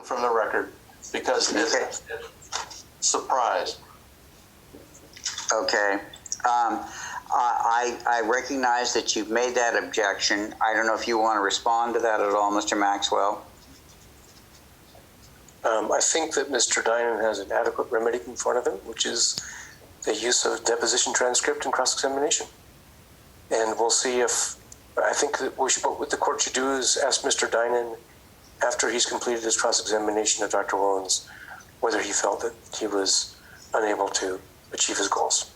from the record because it's a surprise. Okay. I recognize that you've made that objection. I don't know if you want to respond to that at all, Mr. Maxwell. I think that Mr. Dinan has an adequate remedy in front of him, which is the use of deposition transcript and cross-examination. And we'll see if, I think that what the court should do is ask Mr. Dinan, after he's completed his cross-examination of Dr. Willens, whether he felt that he was unable to achieve his goals.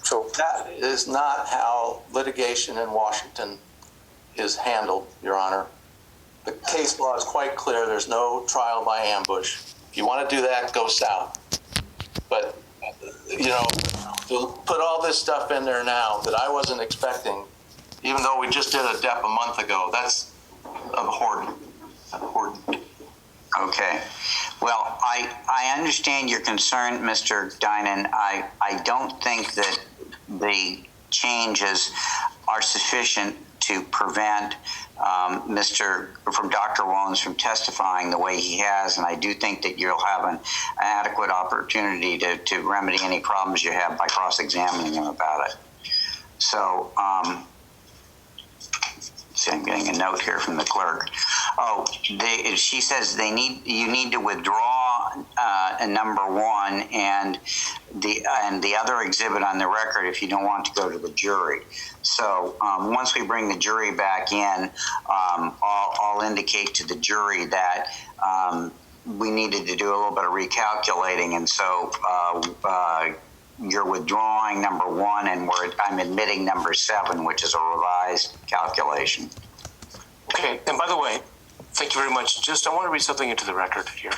So that is not how litigation in Washington is handled, Your Honor. The case law is quite clear. There's no trial by ambush. If you want to do that, go south. But, you know, to put all this stuff in there now that I wasn't expecting, even though we just did a DEP a month ago, that's abhorrent. Okay. Well, I understand your concern, Mr. Dinan. I don't think that the changes are sufficient to prevent Dr. Willens from testifying the way he has, and I do think that you'll have an adequate opportunity to remedy any problems you have by cross-examining him about it. So, see, I'm getting a note here from the clerk. Oh, she says you need to withdraw number 1 and the other exhibit on the record if you don't want to go to the jury. So once we bring the jury back in, I'll indicate to the jury that we needed to do a little bit of recalculating, and so you're withdrawing number 1, and I'm admitting number 7, which is a revised calculation. okay, and by the way, thank you very much. Just, I want to read something into the record here.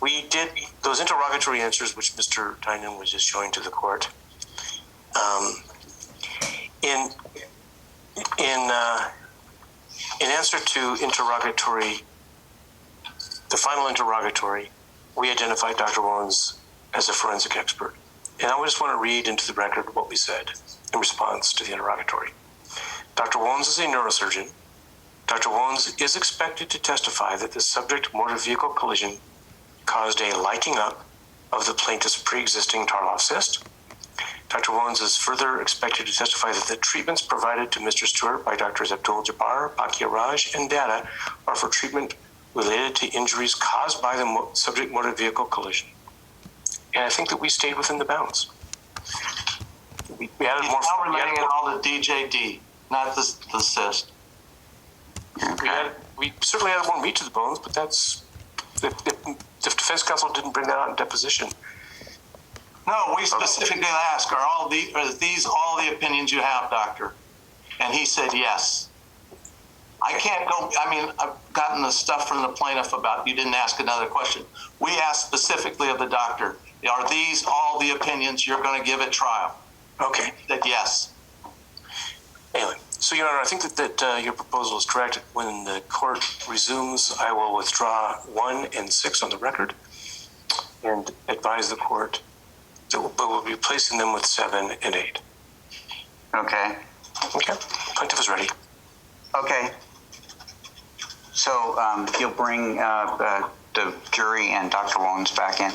We did those interrogatory answers, which Mr. Dinan was just showing to the court. In answer to the final interrogatory, we identified Dr. Willens as a forensic expert. And I just want to read into the record what we said in response to the interrogatory. Dr. Willens is a neurosurgeon. Dr. Willens is expected to testify that the subject motor vehicle collision caused a lighting up of the plaintiff's pre-existing Tarlov cyst. Dr. Willens is further expected to testify that the treatments provided to Mr. Stewart by Drs. Abdul Jabbar, Baqi Raj, and Data are for treatment related to injuries caused by the subject motor vehicle collision. And I think that we stayed within the bounds. We added more. Now we're letting it all to DJD, not the cyst. We certainly added more meat to the bones, but that's the defense counsel didn't bring that out in deposition. No, we specifically asked, are these all the opinions you have, doctor? And he said yes. I can't go, I mean, I've gotten the stuff from the plaintiff about you didn't ask another question. We asked specifically of the doctor, are these all the opinions you're going to give at trial? Okay. He said yes. Anyway, so Your Honor, I think that your proposal is correct. When the court resumes, I will withdraw 1 and 6 on the record and advise the court that we'll be replacing them with 7 and 8. Okay. Okay. Plaintiff is ready. Okay. So you'll bring the jury and Dr. Willens back in?